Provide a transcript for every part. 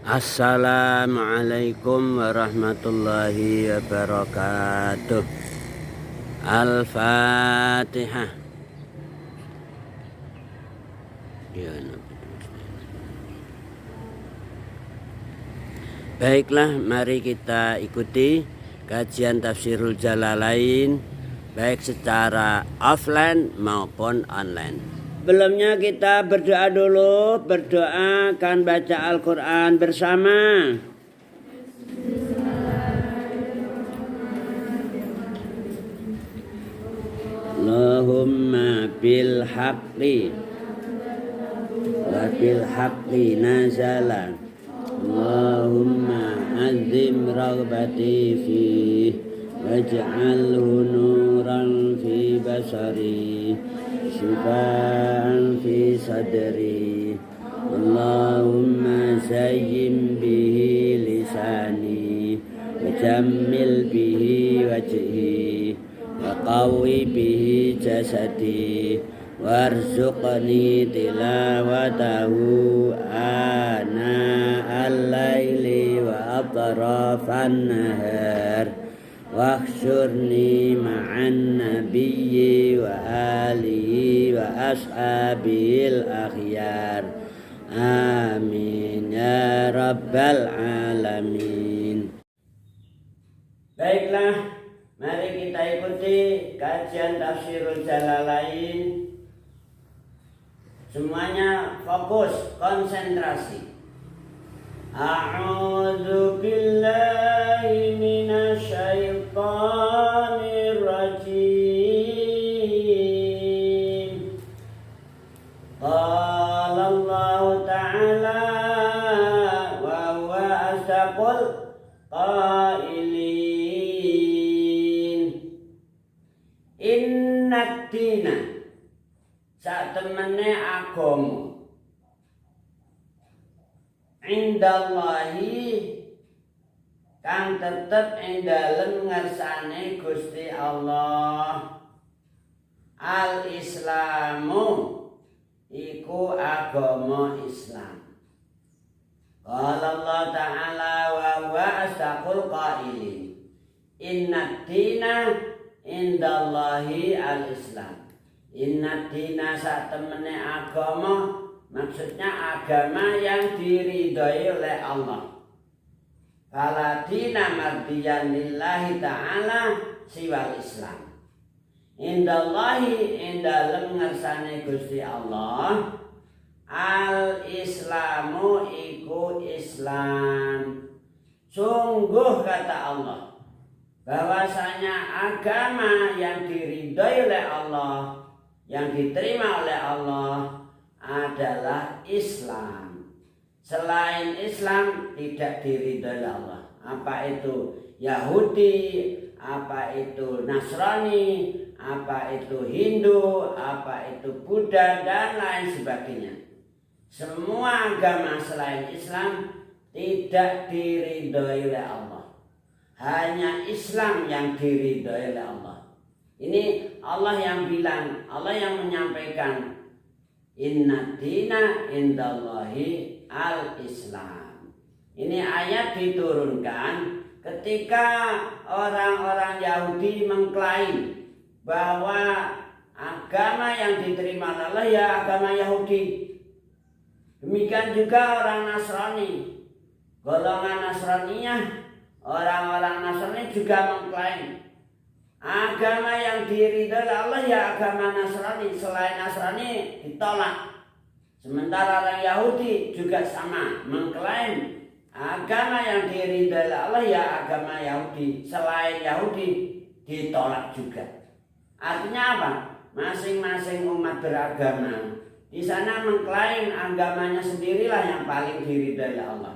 Assalamualaikum warahmatullahi wabarakatuh. Al-Fatihah. Baiklah, mari kita ikuti kajian Tafsirul Jalalain baik secara offline maupun online. Sebelumnya kita berdoa dulu, berdoa akan baca Al-Quran bersama. Allahumma bil haqqi wa bil haqqi nazala. Allahumma azim raghbati fih waj'alhu nuran fi basari shifaan fi sadri. Allahumma zayyim bihi lisani wajammil bihi wajhi wa qawwi bihi jasadi warzuqni tilawatahu ana al-laili wa atrafan nahar wakhsyurni ma'an nabiyyi wa alihi wa ashabil akhyar. Amin ya rabbal alamin. Baiklah, mari kita ikuti kajian Tafsirul Jalalain. Semuanya fokus, konsentrasi. A'udzu billahi minasy syaithanir rajim. Qala Allah Ta'ala wa huwa asdaqul qailin. Innad dina sak temene agama indallahi kang tetep ing dalem ngersane Gusti Allah. Al-Islamu iku agama Islam. Qala Allah Ta'ala wa huwa asdaqul qailin. Innad dina indallahi al-Islam. Innad dina sak temene agama, maksudnya agama yang diridhoi oleh Allah. Fala dina mardiyan lillahi ta'ala siwal Islam. Indallahi indalem ngersane Gusti Allah. Al-Islamu iku Islam. Sungguh kata Allah, bahwasanya agama yang diridhoi oleh Allah, yang diterima oleh Allah adalah Islam. Selain Islam tidak diridhoi oleh Allah. Apa itu Yahudi, apa itu Nasrani, apa itu Hindu, apa itu Buddha dan lain sebagainya. Semua agama selain Islam tidak diridhoi oleh Allah. Hanya Islam yang diridhoi oleh Allah. Ini Allah yang bilang, Allah yang menyampaikan, Inna dina indallahi al-Islam. Ini ayat diturunkan ketika orang-orang Yahudi mengklaim bahwa agama yang diterima Allah ya agama Yahudi. Demikian juga orang Nasrani, golongan Nasraniyah, orang-orang Nasrani juga mengklaim agama yang diridhoi Allah ya agama Nasrani, selain Nasrani ditolak. Sementara orang Yahudi juga sama, mengklaim agama yang diridhoi Allah ya agama Yahudi, selain Yahudi ditolak juga. Artinya apa? Masing-masing umat beragama di sana mengklaim agamanya sendirilah yang paling diridhoi Allah.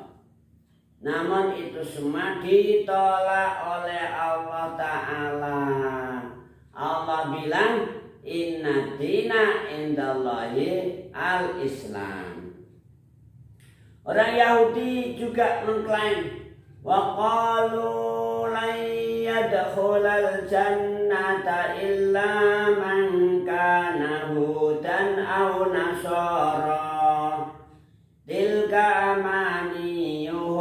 Namun itu semua ditolak oleh Allah Ta'ala. Allah bilang, Inna dina indallahi al-Islam. Orang Yahudi juga mengklaim, wa qalu lan yadkhulal jannata illa man kana hudan aw nasara tilka amaniyuhum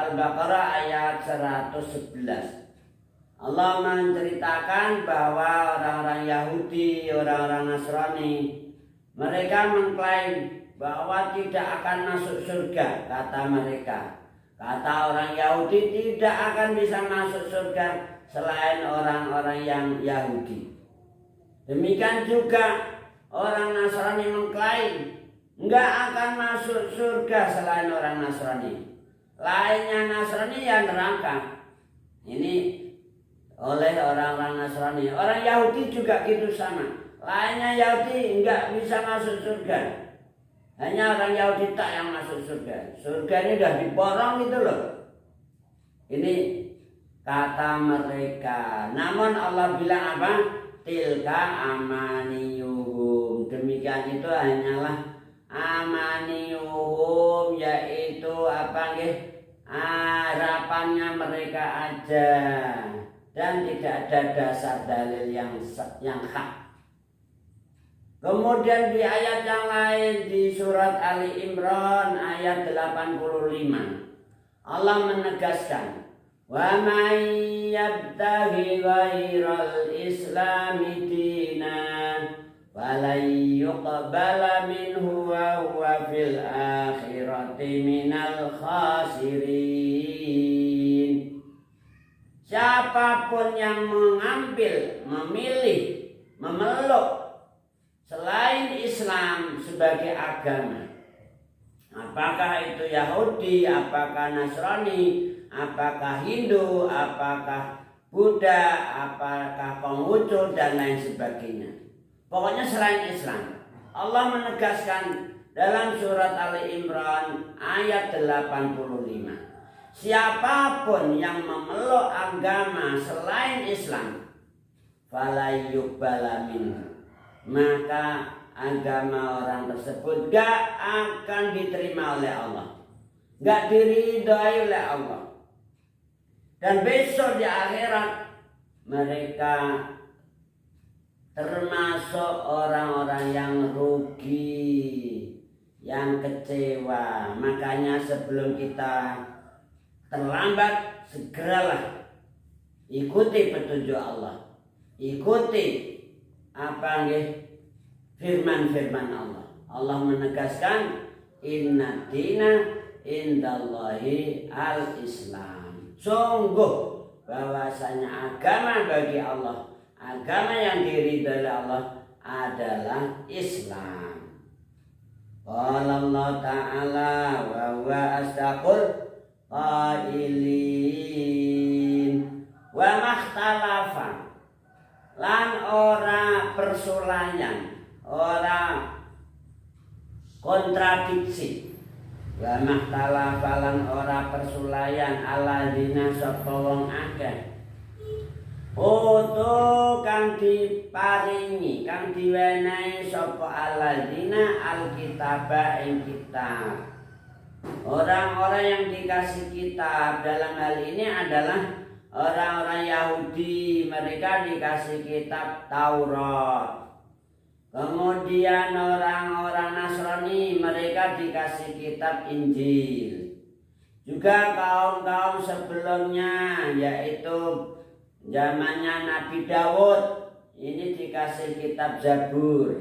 Al-Baqarah ayat 111. Allah menceritakan bahwa orang-orang Yahudi, orang-orang Nasrani, mereka mengklaim bahwa tidak akan masuk surga, kata mereka. Kata orang Yahudi tidak akan bisa masuk surga selain orang-orang yang Yahudi. Demikian juga orang Nasrani mengklaim enggak akan masuk surga selain orang Nasrani. Lainnya Nasrani yang neraka. Ini oleh orang-orang Nasrani. Orang Yahudi juga gitu sama. Lainnya Yahudi enggak bisa masuk surga. Hanya orang Yahudi tak yang masuk surga. Surga ini udah diborong gitu loh. Ini kata mereka. Namun Allah bilang apa? Tilka amaniyuhum. Demikian itu hanyalah amaniyuhum, yaitu apa nggih? Harapannya mereka aja. Dan tidak ada dasar dalil yang hak. Kemudian di ayat yang lain di surat Ali Imran ayat 85 Allah menegaskan, wa may yabtaghi ghairal islami dinan falan yuqbala minhu wa huwa fil akhirati minal khasirin. Siapapun yang memilih, memeluk selain Islam sebagai agama, apakah itu Yahudi, apakah Nasrani, apakah Hindu, apakah Buddha, apakah Konghucu, dan lain sebagainya. Pokoknya selain Islam. Allah menegaskan dalam surat Ali Imran ayat 85. Siapapun yang memeluk agama selain Islam, fala yuqbala minhu, maka agama orang tersebut gak akan diterima oleh Allah, gak diridhai oleh Allah. Dan besok di akhirat mereka termasuk orang-orang yang rugi, yang kecewa. Makanya sebelum kita terlambat, segeralah ikuti petunjuk Allah, ikuti apa nggih firman-firman Allah. Allah menegaskan inna dina indallahi al-Islam. Sungguh bahwasanya agama bagi Allah, agama yang diridhai oleh Allah adalah Islam. Qala Allah Ta'ala wa huwa asdaqul qailin wa makhtalafa, lan ora persulayan, ora kontradiksi. Wa makhtalafa, lan ora persulayan alladzina sapa wong akeh Oto kang diparingi, kang diwenehi sapa alladzina alkitaba ing kitab. Orang-orang yang dikasih kitab dalam hal ini adalah orang-orang Yahudi. Mereka dikasih kitab Taurat. Kemudian orang-orang Nasrani, mereka dikasih kitab Injil. Juga kaum-kaum sebelumnya, yaitu zamannya Nabi Daud, ini dikasih kitab Zabur.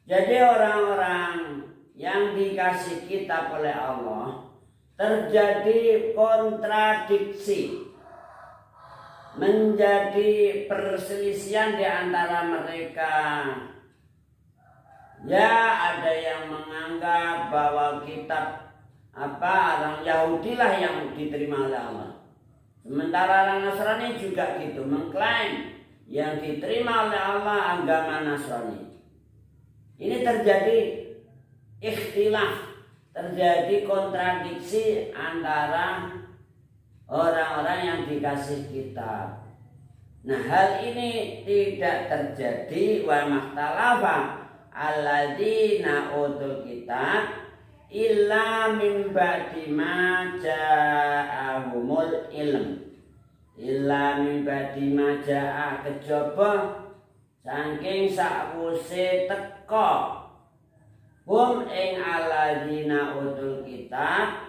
Jadi orang-orang yang dikasih kitab oleh Allah terjadi kontradiksi, menjadi perselisihan di antara mereka. Ya, ada yang menganggap bahwa kitab orang Yahudi lah yang diterima oleh Allah. Sementara orang Nasrani juga gitu, mengklaim yang diterima oleh Allah agama Nasrani. Ini terjadi ikhtilaf, terjadi kontradiksi antara orang-orang yang dikasih kitab. Nah, hal ini tidak terjadi wa makhtalafa alladzina utul kitab illa min ba'di ma ja'ahumul ilm. Illa min ba'di ma ja'a, kejaba saking sakwuse teka hum ing alladzina utul kitab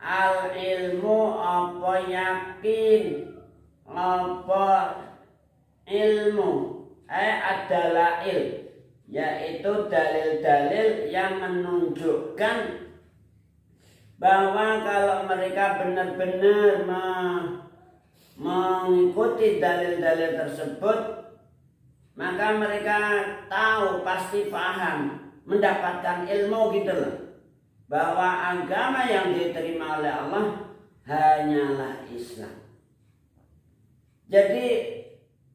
al ilmu apa yakin, apa ilmu adalah yaitu dalil-dalil yang menunjukkan bahwa kalau mereka benar-benar mengikuti dalil-dalil tersebut, maka mereka tahu, pasti paham, mendapatkan ilmu gitu loh, bahwa agama yang diterima oleh Allah hanyalah Islam. Jadi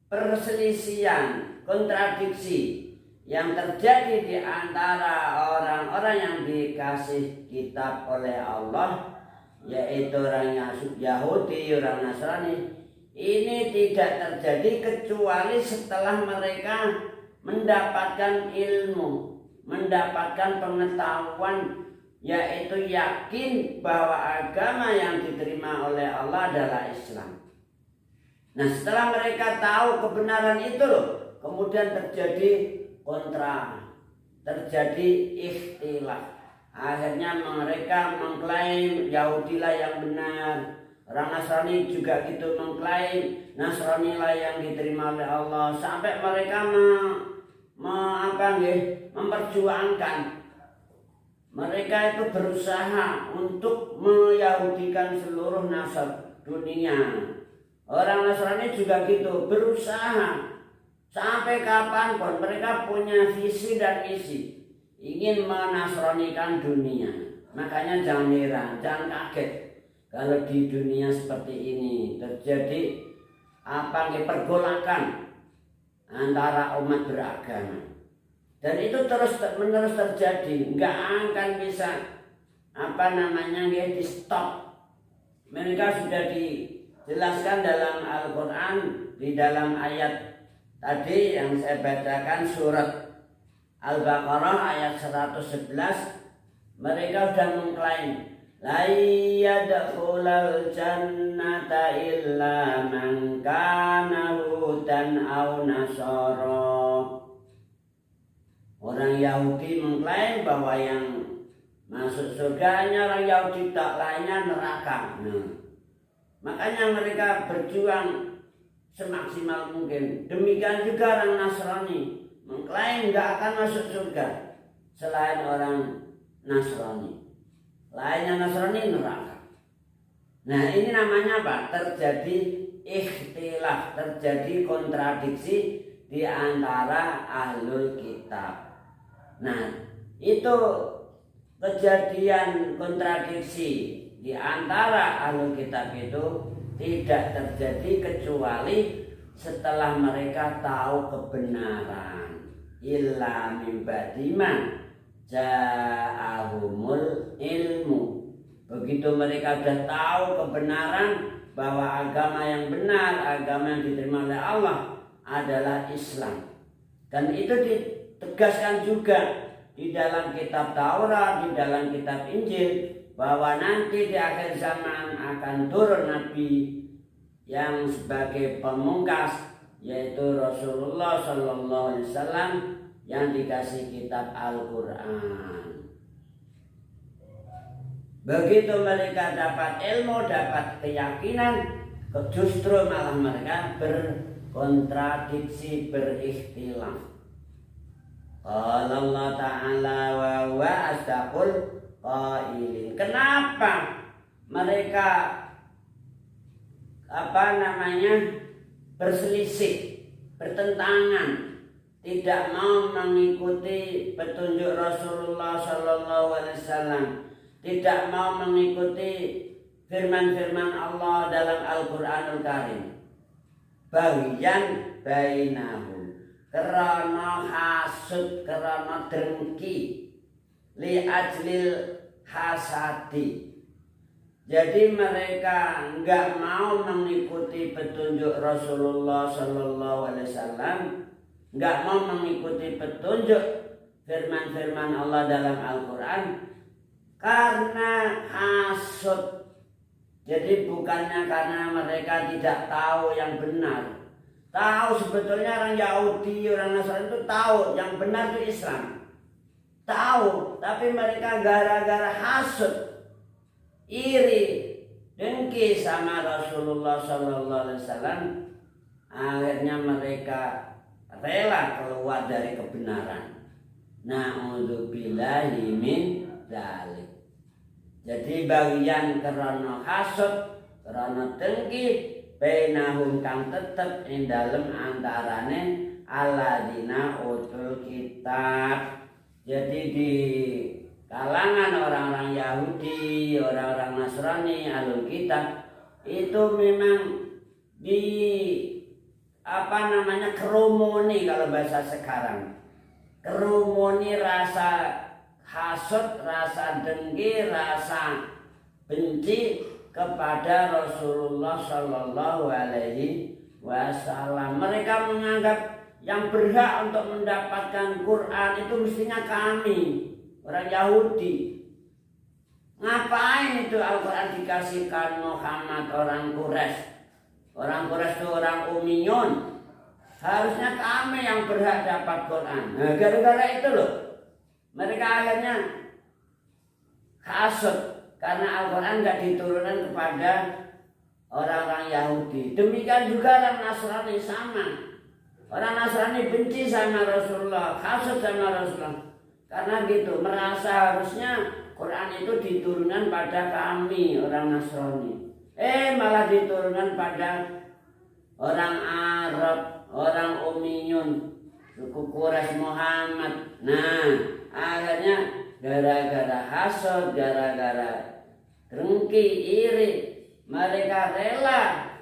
perselisihan, kontradiksi yang terjadi di antara orang-orang yang dikasih kitab oleh Allah, yaitu orang Yahudi, orang Nasrani, ini tidak terjadi kecuali setelah mereka mendapatkan ilmu, mendapatkan pengetahuan, yaitu yakin bahwa agama yang diterima oleh Allah adalah Islam. Nah, setelah mereka tahu kebenaran itu loh, kemudian terjadi terjadi ikhtilaf. Akhirnya mereka mengklaim Yahudilah yang benar, orang Nasrani juga gitu mengklaim Nasranilah yang diterima oleh Allah, sampai mereka memperjuangkan. Mereka itu berusaha untuk meyahudikan seluruh nasab dunia. Orang Nasrani juga gitu, berusaha sampai kapanpun mereka punya visi dan misi, ingin menasranikan dunia. Makanya jangan heran, jangan kaget kalau di dunia seperti ini terjadi pergolakan antara umat beragama. Dan itu terus menerus terjadi, nggak akan bisa di stop. Mereka sudah dijelaskan dalam Al-Quran, di dalam ayat tadi yang saya bacakan, surat Al-Baqarah ayat 111, mereka sudah mengklaim la yadkhulul jannata illa man kana hudan aw nasara. Orang Yahudi mengklaim bahwa yang masuk surga hanya orang Yahudi, tak lainnya neraka. Makanya mereka berjuang semaksimal mungkin. Demikian juga orang Nasrani mengklaim tidak akan masuk surga selain orang Nasrani. Lainnya Nasrani neraka. Nah, ini namanya apa? Terjadi ikhtilaf, terjadi kontradiksi di antara ahlul kitab. Nah, itu kejadian kontradiksi di antara ahlul kitab itu tidak terjadi kecuali setelah mereka tahu kebenaran. Illa min ba'di ma ja'ahumul ilmu. Begitu mereka sudah tahu kebenaran bahwa agama yang benar, agama yang diterima oleh Allah adalah Islam. Dan itu ditegaskan juga di dalam kitab Taurat, di dalam kitab Injil, bahwa nanti di akhir zaman akan turun Nabi yang sebagai pemungkas, yaitu Rasulullah Sallallahu Alaihi Wasallam yang dikasih kitab Al-Quran. Begitu mereka dapat ilmu, dapat keyakinan, justru malah mereka berkontradiksi, berikhtilaf. Allah Ta'ala wa huwa asdaqul qailin. Kenapa mereka berselisih, bertentangan, tidak mau mengikuti petunjuk Rasulullah Sallallahu Alaihi Wasallam, tidak mau mengikuti firman-firman Allah dalam Al-Quranul Karim? Bagian bainahum, karena hasud, karena dengki, li ajlil hasadi. Jadi mereka enggak mau mengikuti petunjuk Rasulullah Sallallahu Alaihi Wasallam, enggak mau mengikuti petunjuk firman-firman Allah dalam Al-Quran karena hasud. Jadi bukannya karena mereka tidak tahu yang benar. Tahu sebetulnya orang Yahudi, orang Nasrani itu tahu yang benar itu Islam. Tahu, tapi mereka gara-gara hasud iri, dengki sama Rasulullah Sallallahu Alaihi Wasallam, akhirnya mereka rela keluar dari kebenaran. Na'udzubillahi min dzalik. Jadi bagian karena hasud, karena dengki, bainahum kang tetep ing dalem antarane alladzina utul kitab. Jadi di kalangan orang-orang Yahudi, orang-orang Nasrani, ahlul kitab itu memang di kerumuni, kalau bahasa sekarang, kerumuni rasa hasud, rasa dengki, rasa benci kepada Rasulullah Shallallahu Alaihi Wasallam. Mereka menganggap yang berhak untuk mendapatkan Quran itu mestinya kami, orang Yahudi. Ngapain itu Al-Quran dikasihkan Muhammad, orang Quraisy? Orang Quraisy itu orang Umayyun. Harusnya kami yang berhak dapat Quran. Nah, gara-gara itu loh, mereka akhirnya hasud karena Al-Quran tidak diturunkan kepada orang-orang Yahudi. Demikian juga orang Nasrani sama. Orang Nasrani benci sama Rasulullah, hasud sama Rasulullah. Karena gitu, merasa harusnya Quran itu diturunkan pada kami, orang Nasrani. Malah diturunkan pada orang Arab, orang Umayyun, suku Quraisy Muhammad. Nah, akhirnya gara-gara hasud, gara-gara dengki, iri, mereka rela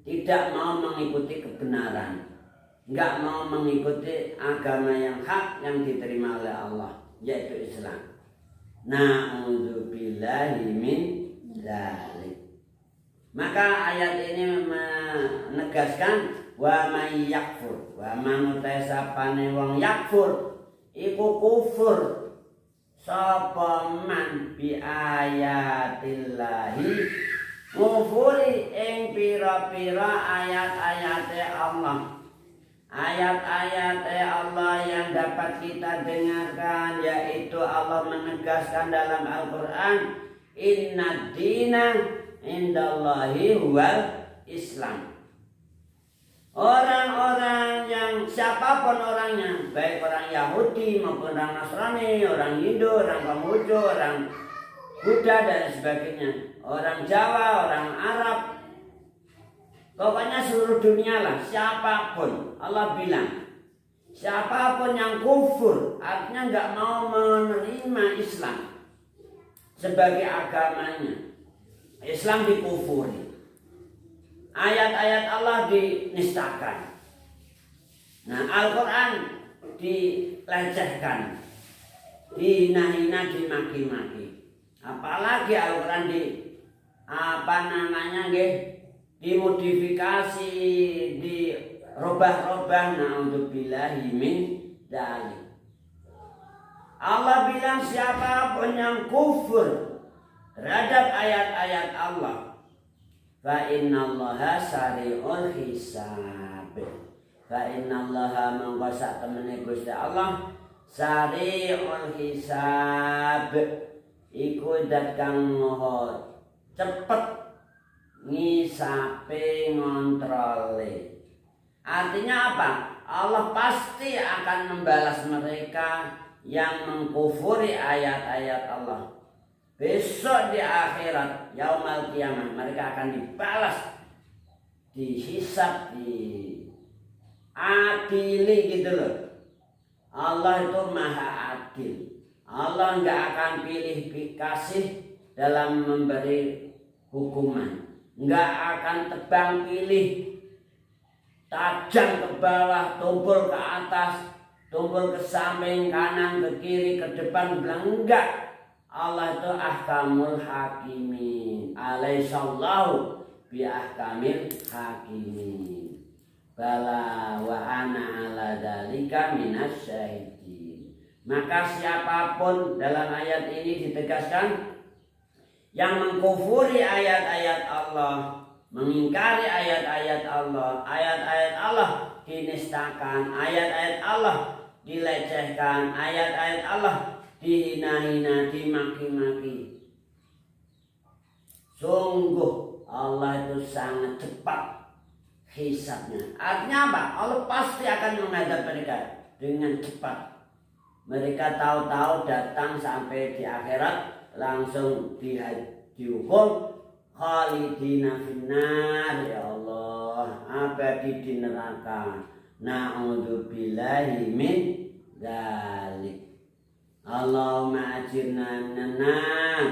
tidak mau mengikuti kebenaran, nggak mau mengikuti agama yang hak yang diterima oleh Allah, yaitu Islam. Na'udzubillahi min dzalik. Maka ayat ini menegaskan wa may yakfur, wa man tasapane wong yakfur iku kufur sapa man bi ayatillahi, ngufuri ing pira-pira ayat-ayate Allah. Ayat-ayat Allah yang dapat kita dengarkan, yaitu Allah menegaskan dalam Al-Quran, inna dina indallahi huwal Islam. Orang-orang yang siapapun orangnya, baik orang Yahudi maupun orang Nasrani, orang Hindu, orang Konghucu, orang Buddha dan sebagainya, orang Jawa, orang Arab, pokoknya seluruh dunia lah, siapapun. Allah bilang, siapapun yang kufur, artinya nggak mau menerima Islam sebagai agamanya, Islam dikufuri, ayat-ayat Allah dinistakan, nah Al-Quran dilecehkan, dihina-hina, dimaki-maki, apalagi Al-Quran dimodifikasi, dirubah-rubah. Na'udzubillahi min dzalik. Allah bilang siapapun yang kufur terhadap ayat-ayat Allah, fa innallaha sari'ul hisab. Fa innallaha mangkosak temene Gusti Allah sari'ul hisab, iku zat kang maha cepet ngisape, ngontrole. Artinya apa? Allah pasti akan membalas mereka yang mengkufuri ayat-ayat Allah. Besok di akhirat, yaumul kiamah, mereka akan dibalas, dihisab, diadili gitu loh. Allah itu maha adil. Allah nggak akan pilih kasih dalam memberi hukuman, nggak akan tebang pilih, tajam ke bawah, tumpul ke atas, tumpul ke samping, kanan, ke kiri, ke depan, bilang enggak. Allah itu ahkamul hakimin, alaihissallahu bi ahkamil hakimin, bala wa ana ala dzalika minas syahidin. Maka siapapun, dalam ayat ini ditegaskan, yang mengkufuri ayat-ayat Allah, mengingkari ayat-ayat Allah dinistakan, ayat-ayat Allah dilecehkan, ayat-ayat Allah dihina-hina, dimaki-maki, Sungguh Allah itu sangat cepat hisabnya. Artinya apa? Allah pasti akan menghadap mereka dengan cepat. Mereka tahu-tahu datang sampai di akhirat langsung dihukum khalidina finnar, ya Allah, abadi di neraka. Na'udzubillahi min dzalik. Allahumma ajirna minan nar,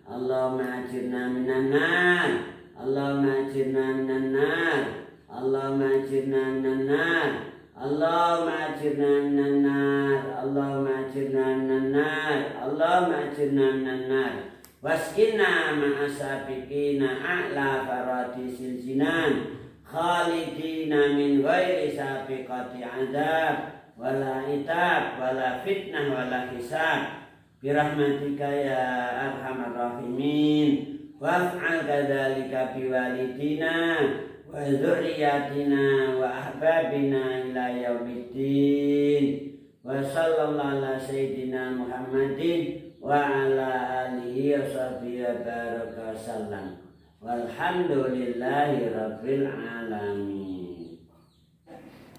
Allahumma ajirna minan nar, Allahumma ajirna minan nar, Allahumma ajirna minan nar, Allahumma ajirna minan nar, Allahumma ajirna minan nar, Allahumma ajirna minan nar. Waskina ma'asabiqina a'la faradisil jinan khalidina min ghairi sabiqati adab wala itab wala fitnah wala hisab birahmatika ya arhamar rahimin waf'al kadzalika biwalidina wa dzurriyyatina wa ahbabina ila yaumiddin wa sallallahu ala sayyidina Muhammadin wa ala alihi wa sahbihi wa baraka sallam. Walhamdulillahi rabbil alamin.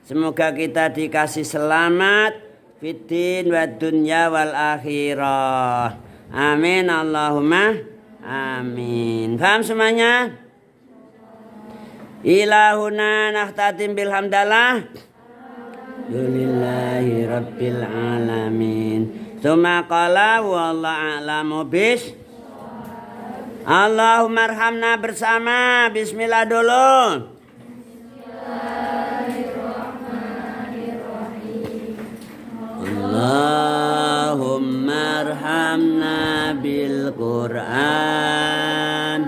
Semoga kita dikasih selamat fiddin wa dunya wal akhirah. Amin Allahumma amin. Paham semuanya? Ilahuna nakhtatim bil hamdalah. Alhamdulillahi rabbil alamin. Tsumma qala wallahu a'lamu bis. Allahumma arhamna bersama. Bismillah dulu. Allahumma arhamna bil Qur'an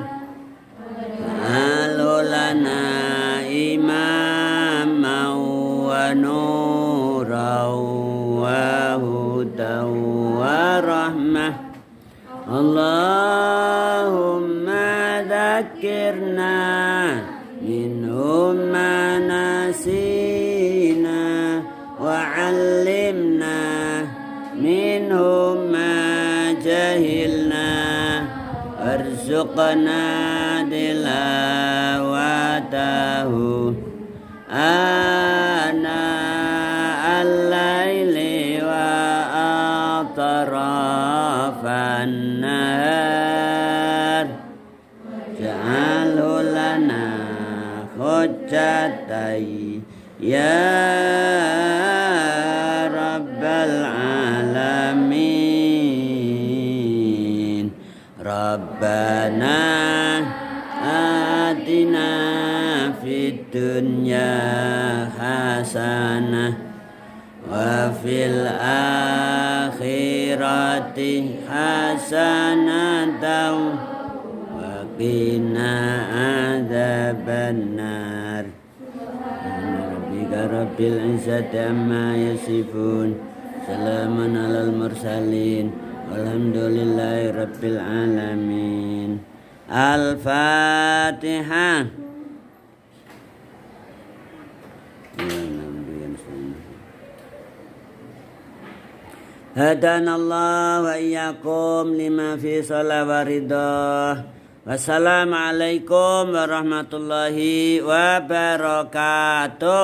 alulana imamau wa nuraw wa hudaw wa rahmah. Allahumma dzakirna minhum ma nasina wa 'allimna minhum ma jahilna warzuqna tilawatahu ana al-laili wa atrafan nahar ja'alhu lana hujjatai ya rabbal alamin. Rabbana atina fid dunya hasanah wa fil akhirati hasanatan wa qina adzabannar. Rabbika rabbil izzati amma yasifun, salamun alal mursalin, walhamdulillahi rabbil alamin. Al-Fatihah. Hadanallah wa iyyakum lima fi shalah wa ridha. Wassalamualaikum warahmatullahi wabarakatuh.